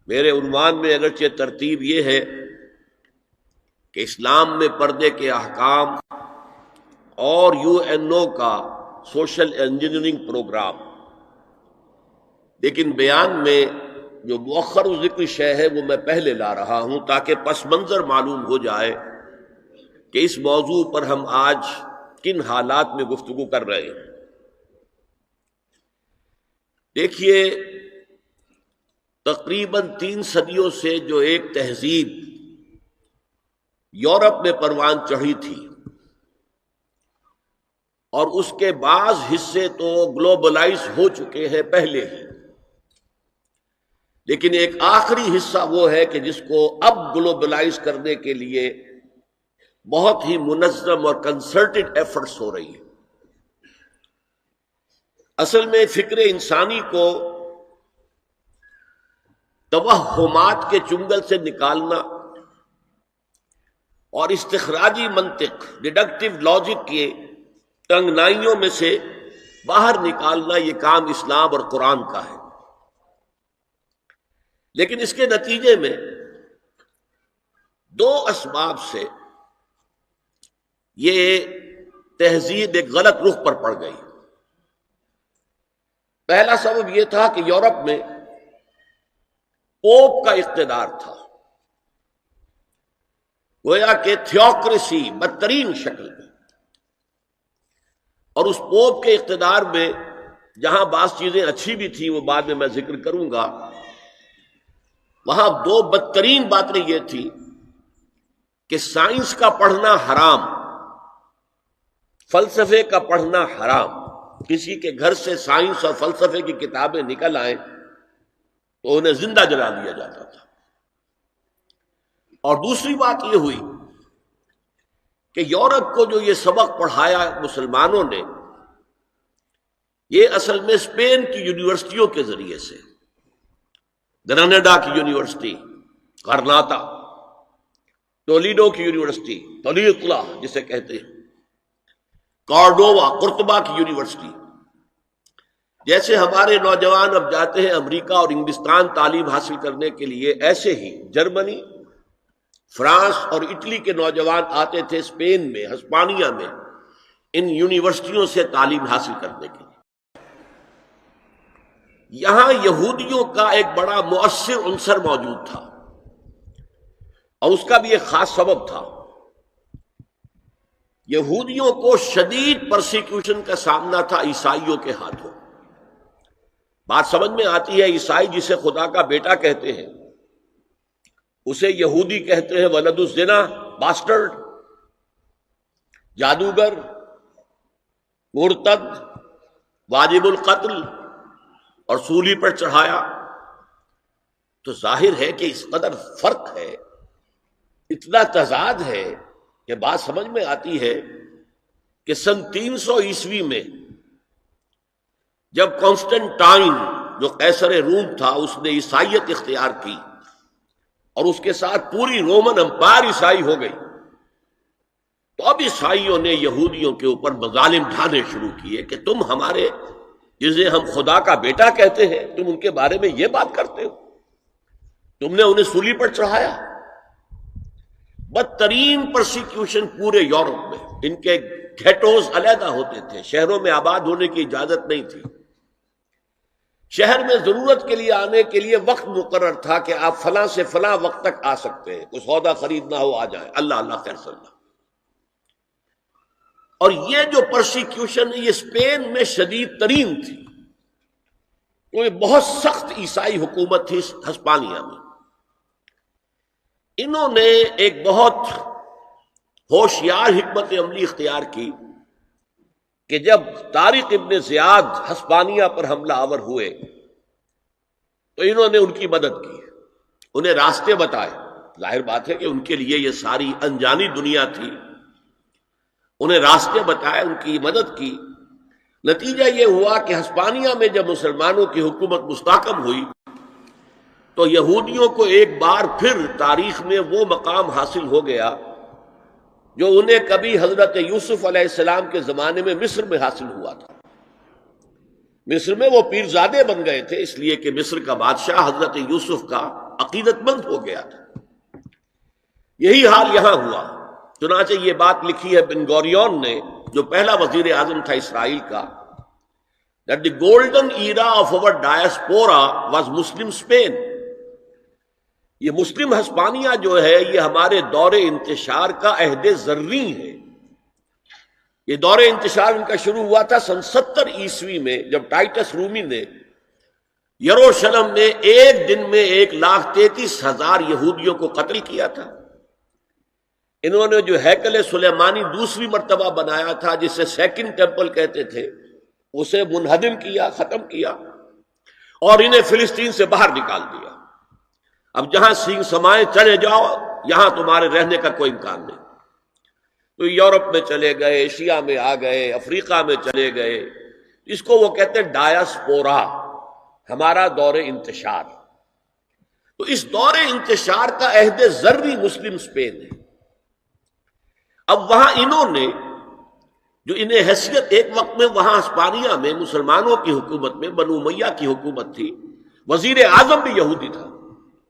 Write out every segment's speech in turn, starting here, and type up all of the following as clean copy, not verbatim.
میرے عنوان میں اگرچہ ترتیب یہ ہے کہ اسلام میں پردے کے احکام اور UN کا سوشل انجینئرنگ پروگرام، لیکن بیان میں جو مؤخر و ذکر شے ہے وہ میں پہلے لا رہا ہوں تاکہ پس منظر معلوم ہو جائے کہ اس موضوع پر ہم آج کن حالات میں گفتگو کر رہے ہیں۔ دیکھیے، تقریباً 3 صدیوں سے جو ایک تہذیب یورپ میں پروان چڑھی تھی اور اس کے بعض حصے تو گلوبلائز ہو چکے ہیں پہلے ہی، لیکن ایک آخری حصہ وہ ہے کہ جس کو اب گلوبلائز کرنے کے لیے بہت ہی منظم اور کنسرٹڈ ایفرٹس ہو رہی ہیں۔ اصل میں فکر انسانی کو توہمات کے چنگل سے نکالنا اور استخراجی منطق، ڈیڈکٹیو لاجک کے تنگنائیوں میں سے باہر نکالنا، یہ کام اسلام اور قرآن کا ہے۔ لیکن اس کے نتیجے میں 2 اسباب سے یہ تہذیب ایک غلط رخ پر پڑ گئی۔ پہلا سبب یہ تھا کہ یورپ میں پوپ کا اقتدار تھا، گویا کہ تھیوکریسی بدترین شکل میں، اور اس پوپ کے اقتدار میں جہاں بعض چیزیں اچھی بھی تھیں وہ بعد میں ذکر کروں گا، وہاں 2 بدترین باتیں یہ تھی کہ سائنس کا پڑھنا حرام، فلسفے کا پڑھنا حرام۔ کسی کے گھر سے سائنس اور فلسفے کی کتابیں نکل آئیں تو انہیں زندہ جلا دیا جاتا تھا۔ اور دوسری بات یہ ہوئی کہ یورپ کو جو یہ سبق پڑھایا مسلمانوں نے، یہ اصل میں اسپین کی یونیورسٹیوں کے ذریعے سے، گراناڈا کی یونیورسٹی غرناطہ، ٹولیڈو کی یونیورسٹی تولیقلا جسے کہتے ہیں، کارڈووا قرطبہ کی یونیورسٹی، جیسے ہمارے نوجوان اب جاتے ہیں امریکہ اور انگلستان تعلیم حاصل کرنے کے لیے، ایسے ہی جرمنی، فرانس اور اٹلی کے نوجوان آتے تھے اسپین میں، ہسپانیہ میں، ان یونیورسٹیوں سے تعلیم حاصل کرنے کے لیے۔ یہاں یہودیوں کا ایک بڑا مؤثر عنصر موجود تھا، اور اس کا بھی ایک خاص سبب تھا۔ یہودیوں کو شدید پرسیکیوشن کا سامنا تھا عیسائیوں کے ہاتھوں۔ بات سمجھ میں آتی ہے، عیسائی جسے خدا کا بیٹا کہتے ہیں اسے یہودی کہتے ہیں ولد الزنا، باسٹرڈ، جادوگر، مرتد، واجب القتل، اور سولی پر چڑھایا۔ تو ظاہر ہے کہ اس قدر فرق ہے، اتنا تضاد ہے کہ بات سمجھ میں آتی ہے کہ سن 300 عیسوی میں جب کانسٹنٹائن جو قیصر روم تھا اس نے عیسائیت اختیار کی اور اس کے ساتھ پوری رومن امپائر عیسائی ہو گئی، تو اب عیسائیوں نے یہودیوں کے اوپر مظالم ڈھانے شروع کیے کہ تم ہمارے جسے ہم خدا کا بیٹا کہتے ہیں، تم ان کے بارے میں یہ بات کرتے ہو، تم نے انہیں سولی پر چڑھایا۔ بدترین پرسیکیوشن پورے یورپ میں، ان کے گھیٹوز علیحدہ ہوتے تھے، شہروں میں آباد ہونے کی اجازت نہیں تھی، شہر میں ضرورت کے لیے آنے کے لیے وقت مقرر تھا کہ آپ فلاں سے فلاں وقت تک آ سکتے ہیں، کوئی سودا خریدنا ہو آ جائیں، اللہ اللہ خیر صلی اللہ۔ اور یہ جو پرسیکیوشن یہ اسپین میں شدید ترین تھی، تو یہ بہت سخت عیسائی حکومت تھی ہسپانیہ میں۔ انہوں نے ایک بہت ہوشیار حکمت عملی اختیار کی کہ جب طارق ابن زیاد ہسپانیہ پر حملہ آور ہوئے تو انہوں نے ان کی مدد کی، انہیں راستے بتائے۔ ظاہر بات ہے کہ ان کے لیے یہ ساری انجانی دنیا تھی، انہیں راستے بتائے، ان کی مدد کی۔ نتیجہ یہ ہوا کہ ہسپانیہ میں جب مسلمانوں کی حکومت مستحکم ہوئی تو یہودیوں کو ایک بار پھر تاریخ میں وہ مقام حاصل ہو گیا جو انہیں کبھی حضرت یوسف علیہ السلام کے زمانے میں مصر میں حاصل ہوا تھا۔ مصر میں وہ پیرزادے بن گئے تھے، اس لیے کہ مصر کا بادشاہ حضرت یوسف کا عقیدت مند ہو گیا تھا۔ یہی حال یہاں ہوا۔ چنانچہ یہ بات لکھی ہے بن گوریون نے، جو پہلا وزیر اعظم تھا اسرائیل کا، that the golden era of our diaspora was Muslim Spain۔ یہ مسلم ہسپانیہ جو ہے یہ ہمارے دور انتشار کا عہد زریں ہے۔ یہ دور انتشار ان کا شروع ہوا تھا سن 70 عیسوی میں، جب ٹائٹس رومی نے یروشلم میں ایک دن میں 1,33,000 یہودیوں کو قتل کیا تھا۔ انہوں نے جو ہیکل سلیمانی دوسری مرتبہ بنایا تھا، جسے سیکنڈ ٹیمپل کہتے تھے، اسے منہدم کیا، ختم کیا، اور انہیں فلسطین سے باہر نکال دیا۔ اب جہاں سینگ سمائے چلے جاؤ، یہاں تمہارے رہنے کا کوئی امکان نہیں۔ تو یورپ میں چلے گئے، ایشیا میں آ گئے، افریقہ میں چلے گئے۔ اس کو وہ کہتے ہیں ڈایاسپورا، ہمارا دور انتشار۔ تو اس دور انتشار کا عہد زریں مسلم اسپین ہے۔ اب وہاں انہوں نے جو انہیں حیثیت، ایک وقت میں وہاں ہسپانیہ میں مسلمانوں کی حکومت میں بنو امیہ کی حکومت تھی، وزیر اعظم بھی یہودی تھا،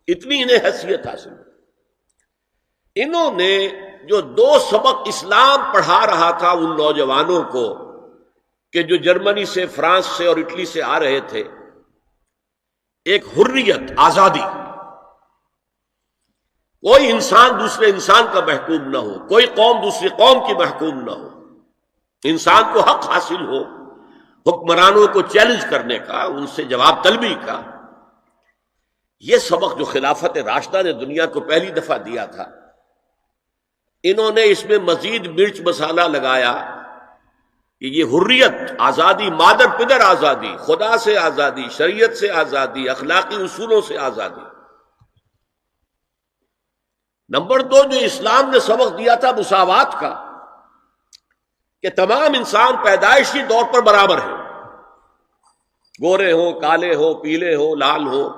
اتنی انہیں حیثیت حاصل۔ انہوں نے جو 2 سبق اسلام پڑھا رہا تھا ان نوجوانوں کو کہ جو جرمنی سے، فرانس سے اور اٹلی سے آ رہے تھے، ایک حریت، آزادی، کوئی انسان دوسرے انسان کا محکوم نہ ہو، کوئی قوم دوسری قوم کی محکوم نہ ہو، انسان کو حق حاصل ہو حکمرانوں کو چیلنج کرنے کا، ان سے جواب طلبی کا۔ یہ سبق جو خلافت راشدہ نے دنیا کو پہلی دفعہ دیا تھا، انہوں نے اس میں مزید مرچ مسالہ لگایا کہ یہ حریت، آزادی، مادر پدر آزادی، خدا سے آزادی، شریعت سے آزادی، اخلاقی اصولوں سے آزادی۔ نمبر 2، جو اسلام نے سبق دیا تھا مساوات کا، کہ تمام انسان پیدائشی طور پر برابر ہیں، گورے ہوں، کالے ہوں، پیلے ہوں، لال ہوں،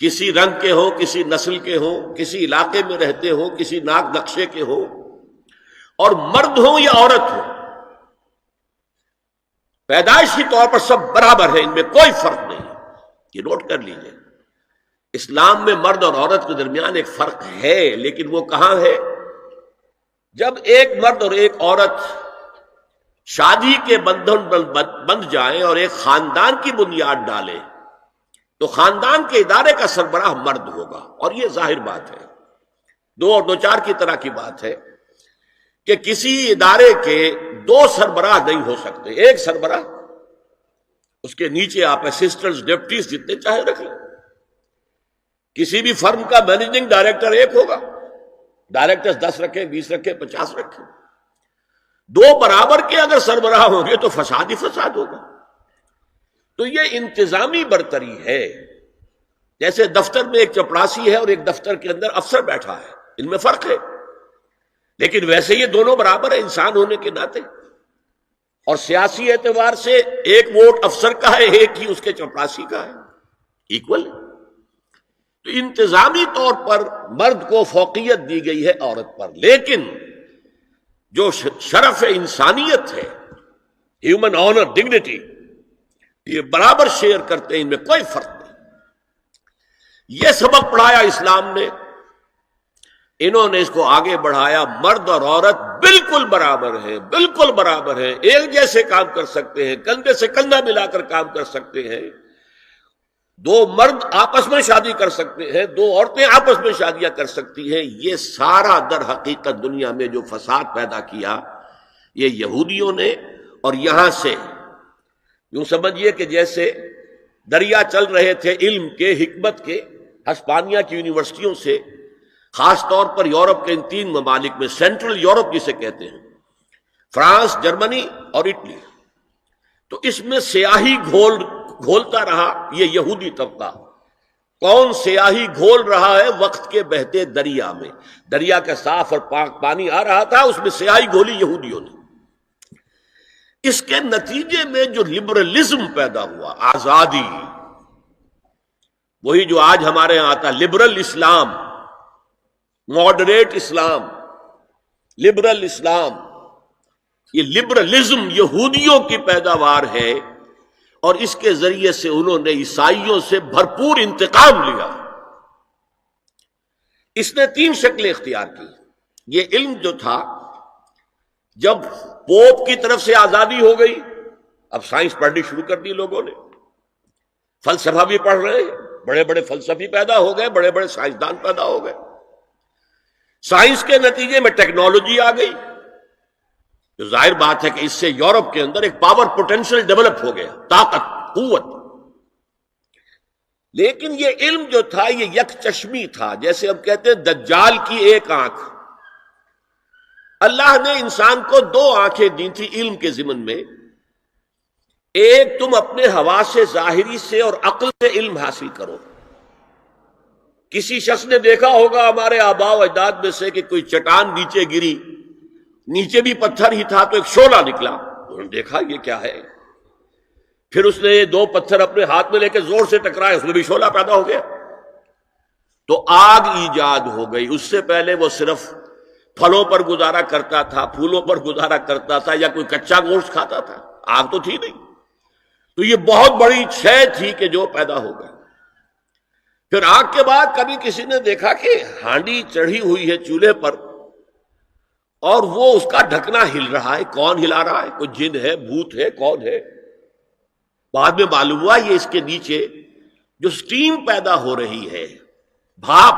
کسی رنگ کے ہوں، کسی نسل کے ہوں، کسی علاقے میں رہتے ہوں، کسی ناک نقشے کے ہوں، اور مرد ہوں یا عورت ہوں، پیدائشی طور پر سب برابر ہیں، ان میں کوئی فرق نہیں۔ یہ نوٹ کر لیجئے، اسلام میں مرد اور عورت کے درمیان ایک فرق ہے، لیکن وہ کہاں ہے؟ جب ایک مرد اور ایک عورت شادی کے بندھن بندھ جائیں اور ایک خاندان کی بنیاد ڈالیں، تو خاندان کے ادارے کا سربراہ مرد ہوگا، اور یہ ظاہر بات ہے، 2 اور 2 4 کی طرح کی بات ہے کہ کسی ادارے کے 2 سربراہ نہیں ہو سکتے، ایک سربراہ، اس کے نیچے آپ اسسٹنٹس، ڈپٹیز جتنے چاہے رکھ لیں۔ کسی بھی فرم کا مینیجنگ ڈائریکٹر ایک ہوگا، ڈائریکٹرز 10 رکھیں، 20 رکھیں، 50 رکھیں، 2 برابر کے اگر سربراہ ہوں گے تو فساد ہی فساد ہوگا۔ تو یہ انتظامی برتری ہے۔ جیسے دفتر میں ایک چپڑاسی ہے اور ایک دفتر کے اندر افسر بیٹھا ہے، ان میں فرق ہے، لیکن ویسے یہ دونوں برابر ہیں انسان ہونے کے ناطے، اور سیاسی اعتبار سے ایک ووٹ افسر کا ہے، ایک ہی اس کے چپڑاسی کا ہے، ایکول۔ تو انتظامی طور پر مرد کو فوقیت دی گئی ہے عورت پر، لیکن جو شرف انسانیت ہے، ہیومن آنر، ڈگنیٹی، یہ برابر شیئر کرتے ہیں، ان میں کوئی فرق نہیں۔ یہ سبق پڑھایا اسلام نے، انہوں نے اس کو آگے بڑھایا، مرد اور عورت بالکل برابر ہیں، بالکل برابر ہیں، ایک جیسے کام کر سکتے ہیں، کندھے سے کندھا ملا کر کام کر سکتے ہیں، 2 مرد آپس میں شادی کر سکتے ہیں، 2 عورتیں آپس میں شادیاں کر سکتی ہیں۔ یہ سارا در حقیقت دنیا میں جو فساد پیدا کیا، یہ یہودیوں نے، اور یہاں سے یوں سمجھیے کہ جیسے دریا چل رہے تھے علم کے، حکمت کے، ہسپانیہ کی یونیورسٹیوں سے، خاص طور پر یورپ کے ان 3 ممالک میں، سینٹرل یورپ جسے کہتے ہیں، فرانس، جرمنی اور اٹلی، تو اس میں سیاہی گھولتا رہا یہ یہودی طبقہ۔ کون سیاہی گھول رہا ہے؟ وقت کے بہتے دریا میں، دریا کا صاف اور پاک پانی آ رہا تھا، اس میں سیاہی گھولی یہودیوں نے۔ اس کے نتیجے میں جو لبرلزم پیدا ہوا، آزادی، وہی جو آج ہمارے ہاں آتا لبرل اسلام، ماڈریٹ اسلام، لبرل اسلام، یہ لبرلزم یہودیوں کی پیداوار ہے، اور اس کے ذریعے سے انہوں نے عیسائیوں سے بھرپور انتقام لیا۔ اس نے 3 شکلیں اختیار کی. یہ علم جو تھا، جب پوپ کی طرف سے آزادی ہو گئی، اب سائنس پڑھنی شروع کر دی لوگوں نے، فلسفہ بھی پڑھ رہے ہیں، بڑے بڑے فلسفی پیدا ہو گئے، بڑے بڑے سائنسدان پیدا ہو گئے. سائنس کے نتیجے میں ٹیکنالوجی آ گئی، تو ظاہر بات ہے کہ اس سے یورپ کے اندر ایک پاور پوٹینشل ڈیولپ ہو گیا، طاقت، قوت. لیکن یہ علم جو تھا یہ یک چشمی تھا، جیسے ہم کہتے ہیں دجال کی ایک آنکھ. اللہ نے انسان کو 2 آنکھیں دی تھی علم کے ضمن میں. ایک، تم اپنے حواس ظاہری سے اور عقل سے علم حاصل کرو. کسی شخص نے دیکھا ہوگا ہمارے آباء و اجداد میں سے کہ کوئی چٹان نیچے گری، نیچے بھی پتھر ہی تھا تو ایک شعلہ نکلا. انہوں نے دیکھا یہ کیا ہے، پھر اس نے 2 پتھر اپنے ہاتھ میں لے کے زور سے ٹکرائے، اس میں بھی شعلہ پیدا ہو گیا. تو آگ ایجاد ہو گئی. اس سے پہلے وہ صرف پھلوں پر گزارا کرتا تھا، پھولوں پر گزارا کرتا تھا، یا کوئی کچا گوشت کھاتا تھا، آگ تو تھی نہیں. تو یہ بہت بڑی شے تھی کہ جو پیدا ہو گئی. پھر آگ کے بعد کبھی کسی نے دیکھا کہ ہانڈی چڑھی ہوئی ہے چولہے پر اور وہ اس کا ڈھکنا ہل رہا ہے. کون ہلا رہا ہے؟ کوئی جن ہے، بھوت ہے، کون ہے؟ بعد میں معلوم ہوا یہ اس کے نیچے جو سٹیم پیدا ہو رہی ہے، بھاپ،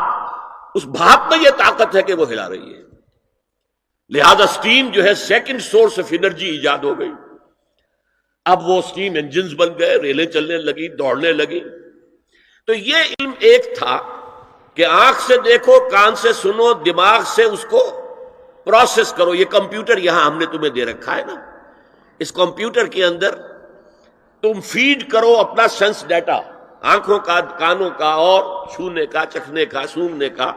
اس بھاپ میں یہ طاقت ہے کہ وہ ہلا رہی ہے. لہذا سٹیم جو ہے سیکنڈ سورس آف انرجی ایجاد ہو گئی. اب وہ سٹیم انجنز بن گئے، ریلیں چلنے لگی، دوڑنے لگی. تو یہ علم ایک تھا کہ آنکھ سے دیکھو، کان سے سنو، دماغ سے اس کو پروسیس کرو. یہ کمپیوٹر یہاں ہم نے تمہیں دے رکھا ہے نا، اس کمپیوٹر کے اندر تم فیڈ کرو اپنا سینس ڈیٹا، آنکھوں کا، کانوں کا، اور چھونے کا، چکھنے کا، سونگنے کا.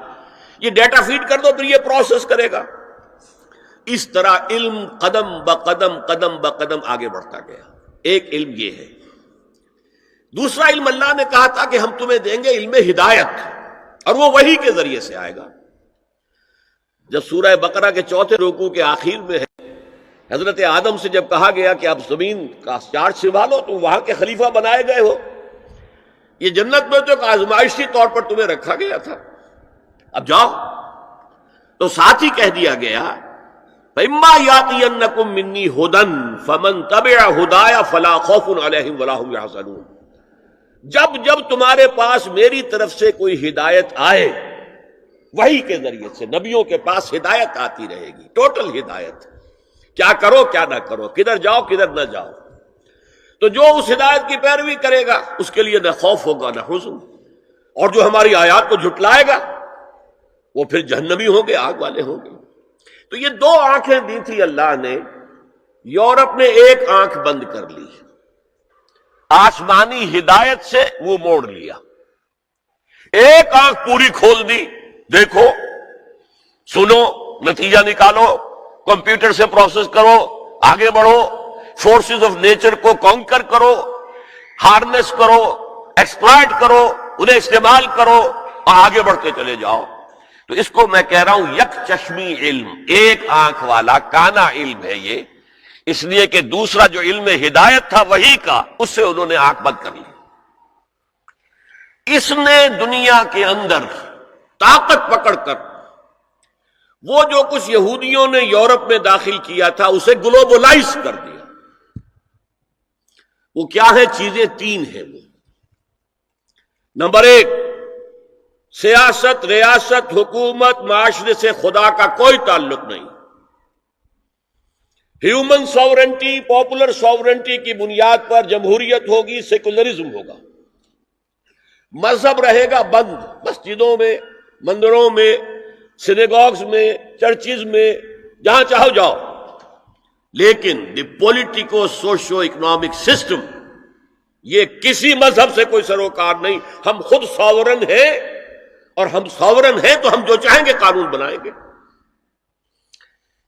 یہ ڈیٹا فیڈ کر دو، پھر یہ پروسیس کرے گا. اس طرح علم قدم بقدم، قدم بقدم آگے بڑھتا گیا. ایک علم یہ ہے. دوسرا علم اللہ نے کہا تھا کہ ہم تمہیں دیں گے علم ہدایت، اور وہ وحی کے ذریعے سے آئے گا. جب سورہ بقرہ کے 4 رکوع کے آخر میں ہے، حضرت آدم سے جب کہا گیا کہ اب زمین کا چارج سنبھالو، تو وہاں کے خلیفہ بنائے گئے ہو. یہ جنت میں تو ایک آزمائشی طور پر تمہیں رکھا گیا تھا، اب جاؤ. تو ساتھ ہی کہہ دیا گیا فَإِمَّا يَأْتِيَنَّكُم مِّنِّي هُدًى فَمَن تَبِعَ هُدَايَ فَلَا خَوْفٌ عَلَيْهِمْ وَلَا هُمْ يَحْزَنُونَ. جب تمہارے پاس میری طرف سے کوئی ہدایت آئے، وحی کے ذریعے سے نبیوں کے پاس ہدایت آتی رہے گی، ٹوٹل ہدایت، کیا کرو کیا نہ کرو، کدھر جاؤ کدھر نہ جاؤ. تو جو اس ہدایت کی پیروی کرے گا اس کے لیے نہ خوف ہوگا نہ حزن، اور جو ہماری آیات کو جھٹلائے گا وہ پھر جہنمی ہوں گے، آگ والے ہوں گے. تو یہ 2 آنکھیں دی تھی اللہ نے. یورپ نے ایک آنکھ بند کر لی، آسمانی ہدایت سے منہ موڑ لیا. ایک آنکھ پوری کھول دی، دیکھو، سنو، نتیجہ نکالو، کمپیوٹر سے پروسیس کرو، آگے بڑھو، فورسز آف نیچر کو کانکر کرو، ہارنس کرو، ایکسپلائٹ کرو، انہیں استعمال کرو اور آگے بڑھتے چلے جاؤ. تو اس کو میں کہہ رہا ہوں یک چشمی علم، ایک آنکھ والا کانا علم ہے یہ. اس لیے کہ دوسرا جو علم ہدایت تھا وحی کا، اس سے انہوں نے آنکھ بند کر لی. اس نے دنیا کے اندر طاقت پکڑ کر وہ جو کچھ یہودیوں نے یورپ میں داخل کیا تھا اسے گلوبلائز کر دیا. وہ کیا ہے؟ چیزیں 3 ہیں. وہ نمبر 1، سیاست، ریاست، حکومت، معاشرے سے خدا کا کوئی تعلق نہیں. ہیومن ساورنٹی، پاپولر ساورنٹی کی بنیاد پر جمہوریت ہوگی، سیکولرزم ہوگا. مذہب رہے گا بند، مسجدوں میں، مندروں میں، سینیگاگز میں، چرچز میں، جہاں چاہو جاؤ. لیکن دی پولیٹیکو سوشو اکنامک سسٹم، یہ کسی مذہب سے کوئی سروکار نہیں. ہم خود ساورن ہیں، اور ہم ساورن ہیں تو ہم جو چاہیں گے قانون بنائیں گے.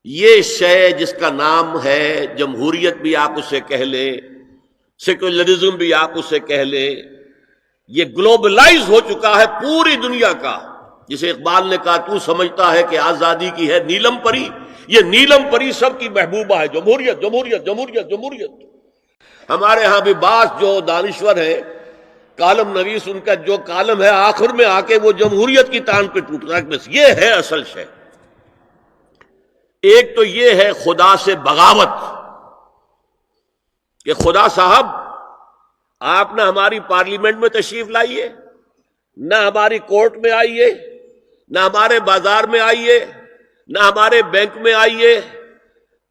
یہ شے جس کا نام ہے جمہوریت بھی آپ اسے کہہ لیں، سیکولرزم بھی آپ اسے کہہ لیں، یہ گلوبلائز ہو چکا ہے پوری دنیا کا. جسے اقبال نے کہا تو سمجھتا ہے کہ آزادی کی ہے نیلم پری، یہ نیلم پری سب کی محبوبہ ہے. جمہوریت جمہوریت جمہوریت جمہوریت. ہمارے ہاں بھی بعض جو دانشور ہیں کالم نویس ان کا جو کالم ہے آخر میں آ کے وہ جمہوریت کی تان پہ ٹوٹ رہا ہے. بس یہ ہے اصل شے. ایک تو یہ ہے خدا سے بغاوت کہ خدا صاحب آپ نہ ہماری پارلیمنٹ میں تشریف لائیے، نہ ہماری کورٹ میں آئیے، نہ ہمارے بازار میں آئیے، نہ ہمارے بینک میں آئیے،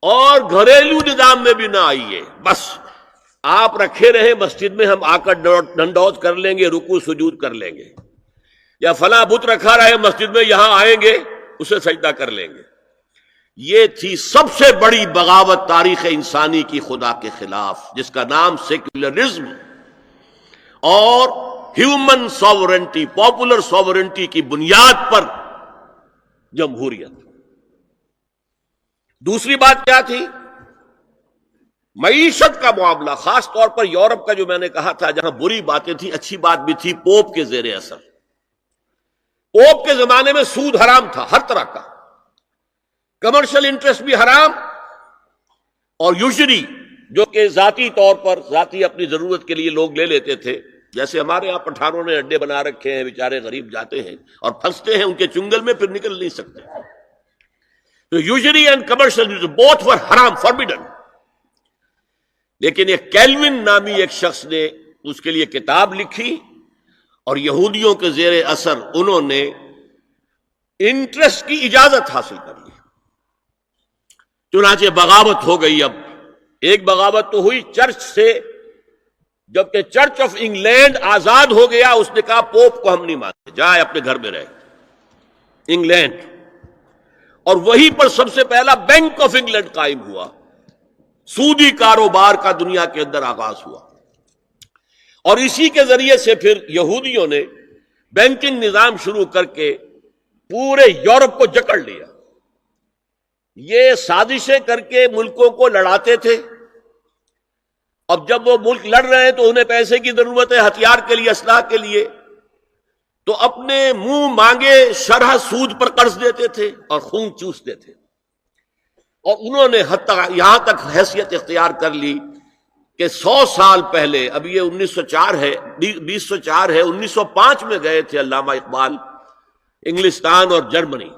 اور گھریلو نظام میں بھی نہ آئیے. بس آپ رکھے رہے مسجد میں، ہم آ کر ڈنڈوت کر لیں گے، رکوع سجود کر لیں گے، یا فلاں بت رکھا رہے مسجد میں، یہاں آئیں گے اسے سجدہ کر لیں گے. یہ تھی سب سے بڑی بغاوت تاریخ انسانی کی خدا کے خلاف، جس کا نام سیکولرزم اور ہیومن ساورنٹی، پاپولر ساورنٹی کی بنیاد پر جمہوریت. دوسری بات کیا تھی؟ معیشت کا معاملہ، خاص طور پر یورپ کا جو میں نے کہا تھا، جہاں بری باتیں تھیں اچھی بات بھی تھی. پوپ کے زیر اثر، پوپ کے زمانے میں سود حرام تھا، ہر طرح کا کمرشل انٹرسٹ بھی حرام، اور یوزری جو کہ ذاتی طور پر ذاتی اپنی ضرورت کے لیے لوگ لے لیتے تھے، جیسے ہمارے یہاں پٹھانوں نے اڈے بنا رکھے ہیں، بیچارے غریب جاتے ہیں اور پھنستے ہیں ان کے چنگل میں، پھر نکل نہیں سکتے. تو یوزری اینڈ کمرشل بوتھ ور حرام، فاربیڈن. لیکن ایک کیلوین نامی ایک شخص نے اس کے لیے کتاب لکھی، اور یہودیوں کے زیر اثر انہوں نے انٹرسٹ کی اجازت حاصل کر لی. چنانچہ بغاوت ہو گئی. اب ایک بغاوت تو ہوئی چرچ سے، جبکہ چرچ آف انگلینڈ آزاد ہو گیا، اس نے کہا پوپ کو ہم نہیں مانتے، جائے اپنے گھر میں رہے. انگلینڈ، اور وہیں پر سب سے پہلا بینک آف انگلینڈ قائم ہوا. سودی کاروبار کا دنیا کے اندر آغاز ہوا، اور اسی کے ذریعے سے پھر یہودیوں نے بینکنگ نظام شروع کر کے پورے یورپ کو جکڑ لیا. یہ سازشیں کر کے ملکوں کو لڑاتے تھے. اب جب وہ ملک لڑ رہے ہیں تو انہیں پیسے کی ضرورت ہے، ہتھیار کے لیے، اسلحہ کے لیے، تو اپنے منہ مانگے شرح سود پر قرض دیتے تھے اور خون چوستے تھے. اور انہوں نے یہاں تک حیثیت اختیار کر لی کہ 100 سال پہلے، اب یہ 1904 ہے، 2004 ہے، 1905 میں گئے تھے علامہ اقبال انگلستان اور جرمنی،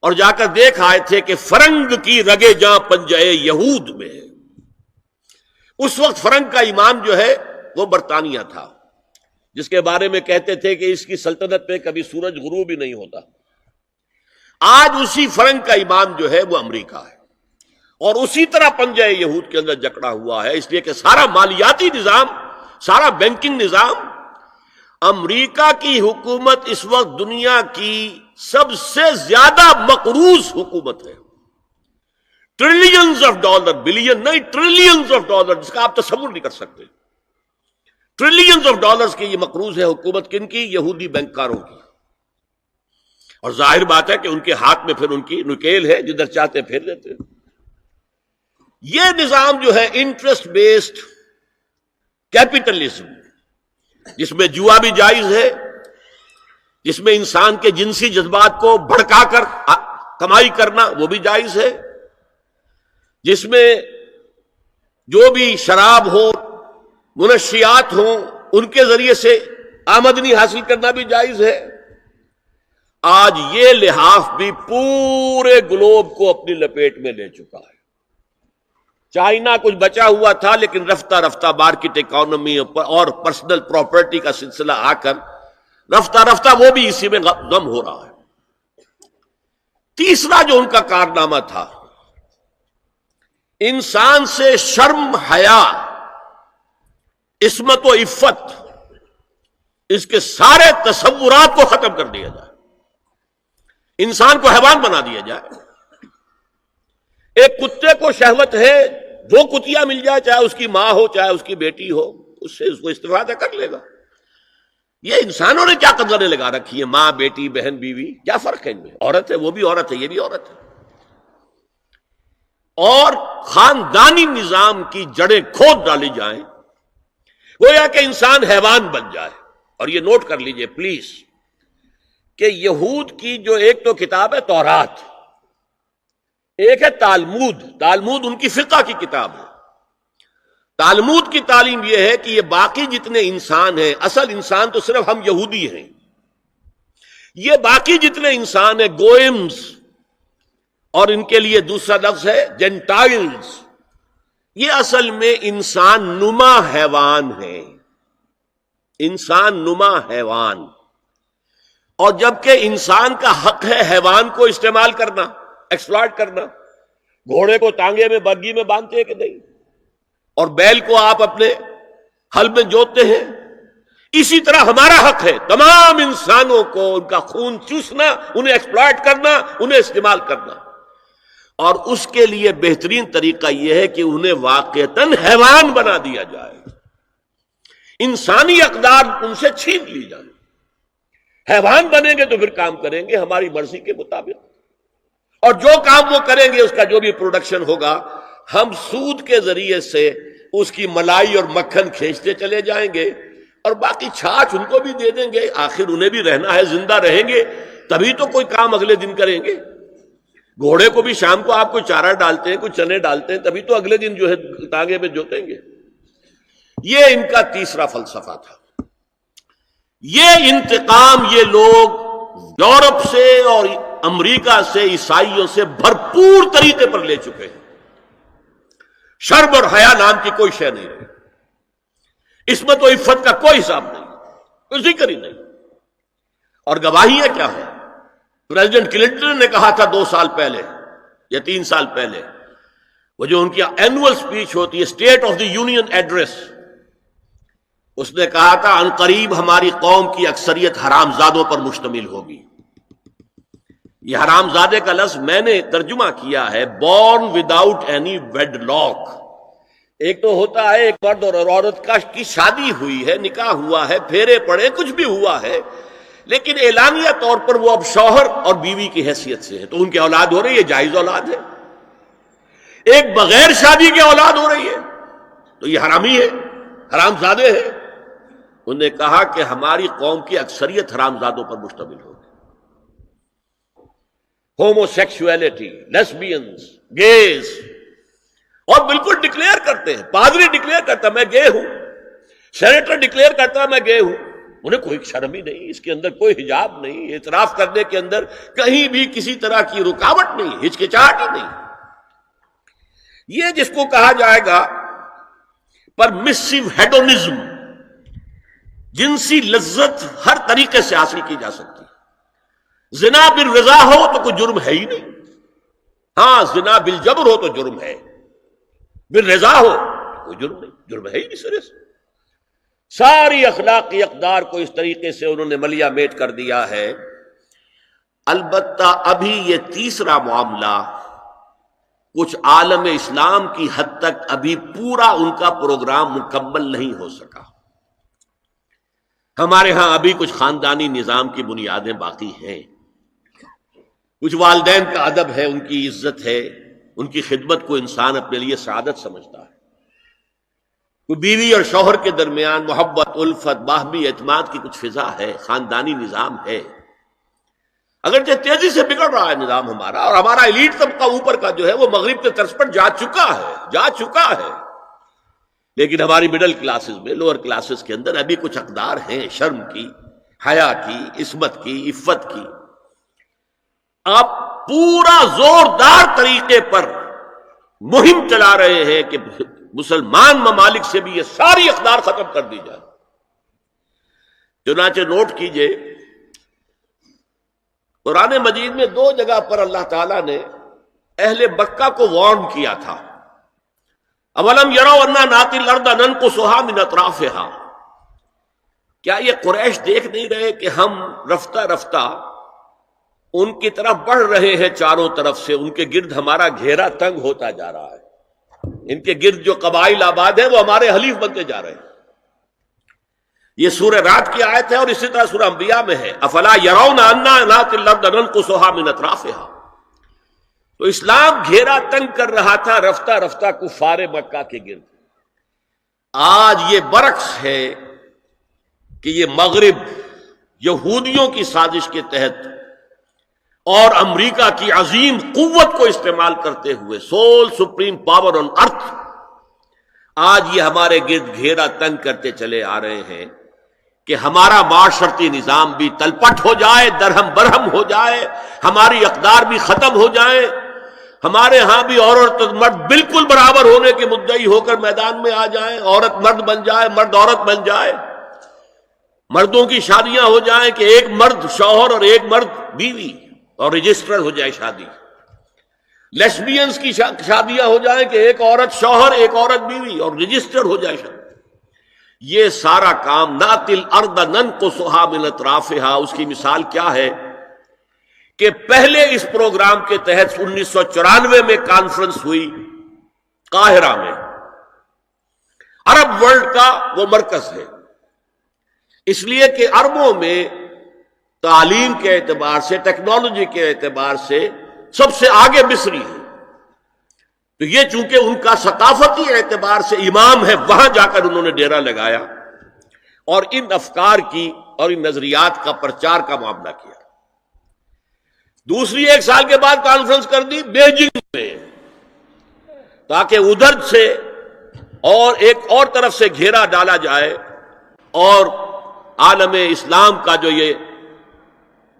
اور جا کر دیکھ آئے تھے کہ فرنگ کی رگے جاں پنجے یہود میں ہے. اس وقت فرنگ کا امام جو ہے وہ برطانیہ تھا، جس کے بارے میں کہتے تھے کہ اس کی سلطنت پہ کبھی سورج غروب ہی نہیں ہوتا. آج اسی فرنگ کا امام جو ہے وہ امریکہ ہے، اور اسی طرح پنجے یہود کے اندر جکڑا ہوا ہے. اس لیے کہ سارا مالیاتی نظام، سارا بینکنگ نظام، امریکہ کی حکومت اس وقت دنیا کی سب سے زیادہ مقروض حکومت ہے. ٹریلینز آف ڈالر، بلین نہیں، ٹریلینز آف ڈالر، جس کا آپ تصور نہیں کر سکتے. ٹریلینز آف ڈالرز کی یہ مقروض ہے حکومت، کن کی؟ یہودی بینکاروں کی. اور ظاہر بات ہے کہ ان کے ہاتھ میں پھر ان کی نکیل ہے، جدھر چاہتے پھیر دیتے ہیں. یہ نظام جو ہے انٹرسٹ بیسڈ کیپٹلزم، جس میں جوا بھی جائز ہے، جس میں انسان کے جنسی جذبات کو بھڑکا کر کمائی کرنا وہ بھی جائز ہے، جس میں جو بھی شراب ہو، منشیات ہوں، ان کے ذریعے سے آمدنی حاصل کرنا بھی جائز ہے. آج یہ لحاف بھی پورے گلوب کو اپنی لپیٹ میں لے چکا ہے. چائنا کچھ بچا ہوا تھا، لیکن رفتہ رفتہ مارکیٹ اکانومی اور پرسنل پراپرٹی کا سلسلہ آ کر رفتہ رفتہ وہ بھی اسی میں غم ہو رہا ہے. تیسرا جو ان کا کارنامہ تھا، انسان سے شرم، حیا، عصمت و عفت، اس کے سارے تصورات کو ختم کر دیا جائے، انسان کو حیوان بنا دیا جائے. ایک کتے کو شہوت ہے، جو کتیا مل جائے، چاہے اس کی ماں ہو چاہے اس کی بیٹی ہو، اس سے اس کو استفادہ کر لے گا. یہ انسانوں نے کیا قدریں لگا رکھی ہے، ماں، بیٹی، بہن، بیوی، کیا فرق ہے ان میں؟ عورت ہے وہ بھی عورت ہے، یہ بھی عورت ہے. اور خاندانی نظام کی جڑیں کھود ڈالی جائیں، گویا کہ انسان حیوان بن جائے. اور یہ نوٹ کر لیجئے پلیز کہ یہود کی جو ایک تو کتاب ہے تورات، ایک ہے تالمود. تالمود ان کی فقہ کی کتاب ہے. تالمود کی تعلیم یہ ہے کہ یہ باقی جتنے انسان ہیں، اصل انسان تو صرف ہم یہودی ہیں، یہ باقی جتنے انسان ہیں گوئمز، اور ان کے لیے دوسرا لفظ ہے جینٹائلز، یہ اصل میں انسان نما حیوان ہیں، انسان نما حیوان، اور جبکہ انسان کا حق ہے حیوان کو استعمال کرنا، ایکسپلائٹ کرنا۔ گھوڑے کو ٹانگے میں برگی میں باندھتے ہیں کہ نہیں، اور بیل کو آپ اپنے ہل میں جوتتے ہیں، اسی طرح ہمارا حق ہے تمام انسانوں کو ان کا خون چوسنا، انہیں ایکسپلائٹ کرنا، انہیں استعمال کرنا، اور اس کے لیے بہترین طریقہ یہ ہے کہ انہیں واقعتاً حیوان بنا دیا جائے، انسانی اقدار ان سے چھین لی جائے۔ حیوان بنیں گے تو پھر کام کریں گے ہماری مرضی کے مطابق، اور جو کام وہ کریں گے اس کا جو بھی پروڈکشن ہوگا ہم سود کے ذریعے سے اس کی ملائی اور مکھن کھینچتے چلے جائیں گے، اور باقی چھاچ ان کو بھی دے دیں گے، آخر انہیں بھی رہنا ہے، زندہ رہیں گے تبھی تو کوئی کام اگلے دن کریں گے۔ گھوڑے کو بھی شام کو آپ کوئی چارہ ڈالتے ہیں، کوئی چنے ڈالتے ہیں، تبھی تو اگلے دن جو ہے ٹانگے میں جوتیں گے۔ یہ ان کا تیسرا فلسفہ تھا۔ یہ انتقام یہ لوگ یورپ سے اور امریکہ سے، عیسائیوں سے بھرپور طریقے پر لے چکے ہیں۔ شرم اور حیا نام کی کوئی شے نہیں رہی، عصمت و عفت کا کوئی حساب نہیں، کوئی ذکر ہی نہیں، اور گواہیاں کیا ہیں؟ پریزیڈنٹ کلنٹن نے کہا تھا 2 سال پہلے یا 3 سال پہلے، وہ جو ان کی اینول سپیچ ہوتی ہے، state of the union address, اس نے کہا تھا ان قریب ہماری قوم کی اکثریت حرام زادوں پر مشتمل ہوگی۔ یہ حرام زادے کا لفظ میں نے ترجمہ کیا ہے born without any wedlock. ایک تو ہوتا ہے ایک مرد اور عورت کی شادی ہوئی ہے، نکاح ہوا ہے، پھیرے پڑے، کچھ بھی ہوا ہے، لیکن اعلانیہ طور پر وہ اب شوہر اور بیوی کی حیثیت سے ہے، تو ان کی اولاد ہو رہی ہے، جائز اولاد ہے۔ ایک بغیر شادی کی اولاد ہو رہی ہے تو یہ حرامی ہے، حرام زادے ہے۔ انہوں نے کہا کہ ہماری قوم کی اکثریت حرام زادوں پر مشتمل ہوگی۔ ہومو سیکسولیٹی، لیسبینز، گیز، اور بالکل ڈکلیئر کرتے ہیں، پادری ڈکلیئر کرتا میں گے ہوں، سینیٹر ڈکلیئر کرتا میں گے ہوں، انہیں کوئی شرم ہی نہیں، اس کے اندر کوئی حجاب نہیں، اعتراف کرنے کے اندر کہیں بھی کسی طرح کی رکاوٹ نہیں، ہچکچاہٹ ہی نہیں۔ یہ جس کو کہا جائے گا پرمیسو ہیڈونزم، جنسی لذت ہر طریقے سے حاصل کی جا سکتی ہے۔ زنا بالرضا ہو تو کوئی جرم ہے ہی نہیں، ہاں زنا بالجبر ہو تو جرم ہے، بالرضا ہو تو کوئی جرم نہیں، جرم ہے ہی نہیں سرے سے۔ ساری اخلاقی اقدار کو اس طریقے سے انہوں نے ملیا میٹ کر دیا ہے۔ البتہ ابھی یہ تیسرا معاملہ کچھ عالم اسلام کی حد تک ابھی پورا ان کا پروگرام مکمل نہیں ہو سکا۔ ہمارے ہاں ابھی کچھ خاندانی نظام کی بنیادیں باقی ہیں، کچھ والدین کا ادب ہے، ان کی عزت ہے، ان کی خدمت کو انسان اپنے لیے سعادت سمجھتا ہے، کوئی بیوی اور شوہر کے درمیان محبت، الفت، باہمی اعتماد کی کچھ فضا ہے، خاندانی نظام ہے۔ اگرچہ تیزی سے بگڑ رہا ہے نظام ہمارا، اور ہمارا ایلیٹ طبقہ اوپر کا جو ہے وہ مغرب کے طرز پر جا چکا ہے، لیکن ہماری مڈل کلاسز میں، لوور کلاسز کے اندر ابھی کچھ اقدار ہیں شرم کی، حیا کی، عصمت کی، عفت کی۔ آپ پورا زوردار طریقے پر مہم چلا رہے ہیں کہ مسلمان ممالک سے بھی یہ ساری اقدار ختم کر دی جائے۔ چنانچہ نوٹ کیجئے، قرآن مجید میں 2 جگہ پر اللہ تعالیٰ نے اہل مکہ کو وارن کیا تھا۔ اولم یروا انا ناتی الارض ننقصها من اطرافها، کیا یہ قریش دیکھ نہیں رہے کہ ہم رفتہ رفتہ ان کی طرف بڑھ رہے ہیں، چاروں طرف سے ان کے گرد ہمارا گھیرا تنگ ہوتا جا رہا ہے، ان کے گرد جو قبائل آباد ہیں وہ ہمارے حلیف بنتے جا رہے ہیں۔ یہ سورہ رعد کی آیت ہے، اور اسی طرح سورہ انبیاء میں ہے افلا یرون انا ناتی الارض ننقصها من اطرافها۔ تو اسلام گھیرا تنگ کر رہا تھا رفتہ رفتہ کفار مکہ کے گرد۔ آج یہ برعکس ہے کہ یہ مغرب یہودیوں کی سازش کے تحت اور امریکہ کی عظیم قوت کو استعمال کرتے ہوئے، سول سپریم پاور آن ارتھ، آج یہ ہمارے گرد گھیرا تنگ کرتے چلے آ رہے ہیں کہ ہمارا معاشرتی نظام بھی تلپٹ ہو جائے، درہم برہم ہو جائے، ہماری اقدار بھی ختم ہو جائیں، ہمارے ہاں بھی عورت اور مرد بالکل برابر ہونے کے مدعی ہو کر میدان میں آ جائیں، عورت مرد بن جائے، مرد عورت بن جائے، مردوں کی شادیاں ہو جائیں کہ ایک مرد شوہر اور ایک مرد بیوی اور رجسٹر ہو جائے شادی، لیسبینز کی شادیاں ہو جائیں کہ ایک عورت شوہر ایک عورت بیوی اور رجسٹر ہو جائے شادی۔ یہ سارا کام نَأْتِي الْأَرْضَ نَنْقُصُهَا مِنْ أَطْرَافِهَا، اس کی مثال کیا ہے کہ پہلے اس پروگرام کے تحت 1994 میں کانفرنس ہوئی قاہرہ میں، عرب ورلڈ کا وہ مرکز ہے، اس لیے کہ عربوں میں تعلیم کے اعتبار سے، ٹیکنالوجی کے اعتبار سے سب سے آگے مصری ہے، تو یہ چونکہ ان کا ثقافتی اعتبار سے امام ہے، وہاں جا کر انہوں نے ڈیرا لگایا اور ان افکار کی اور ان نظریات کا پرچار کا معاملہ کیا۔ دوسری 1 سال کے بعد کانفرنس کر دی بیجنگ میں، تاکہ ادھر سے اور ایک اور طرف سے گھیرا ڈالا جائے اور عالم اسلام کا جو یہ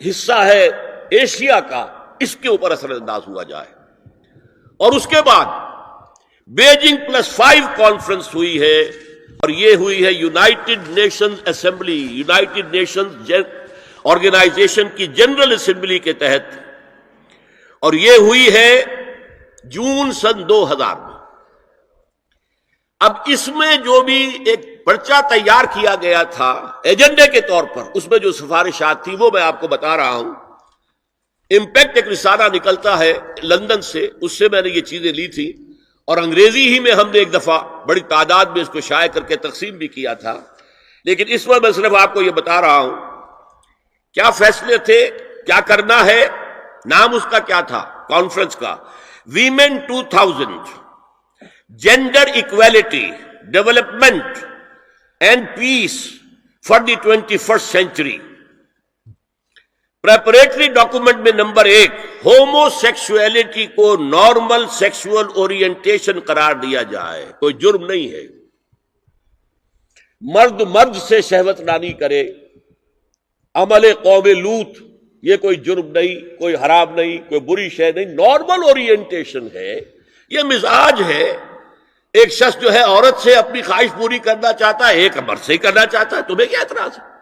حصہ ہے ایشیا کا، اس کے اوپر اثر انداز ہوا جائے۔ اور اس کے بعد بیجنگ +5 کانفرنس ہوئی ہے، اور یہ ہوئی ہے United Nations Assembly, United Nations Organisation کی جنرل اسمبلی کے تحت، اور یہ ہوئی ہے جون سن 2000 میں۔ اب اس میں جو بھی ایک پرچہ تیار کیا گیا تھا ایجنڈے کے طور پر، اس میں جو سفارشات تھی وہ میں آپ کو بتا رہا ہوں۔ امپیکٹ ایک رسالہ نکلتا ہے لندن سے، اس سے میں نے یہ چیزیں لی تھی، اور انگریزی ہی میں ہم نے ایک دفعہ بڑی تعداد میں اس کو شائع کر کے تقسیم بھی کیا تھا، لیکن اس میں صرف آپ کو یہ بتا رہا ہوں کیا فیصلے تھے، کیا کرنا ہے۔ نام اس کا کیا تھا کانفرنس کا؟ Women 2000، gender equality, development and peace for the 21st century. Preparatory document میں نمبر 1، ہومو سیکسولیٹی کو نارمل سیکسول اورینٹیشن قرار دیا جائے، کوئی جرم نہیں ہے۔ مرد مرد سے شہوت رانی کرے، عمل قوم لوط، یہ کوئی جرم نہیں، کوئی حرام نہیں، کوئی بری شے نہیں، نارمل اورینٹیشن ہے، یہ مزاج ہے۔ ایک شخص جو ہے عورت سے اپنی خواہش پوری کرنا چاہتا ہے، ایک مرد سے ہی کرنا چاہتا ہے، تمہیں کیا اعتراض ہے؟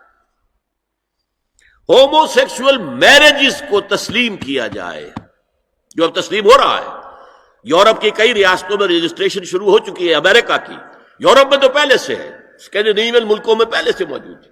ہومو سیکسول میرجز کو تسلیم کیا جائے، جو اب تسلیم ہو رہا ہے۔ یورپ کی کئی ریاستوں میں رجسٹریشن شروع ہو چکی ہے، امریکہ کی، یورپ میں تو پہلے سے ہے، اسکینڈینیوین ملکوں میں پہلے سے موجود ہے۔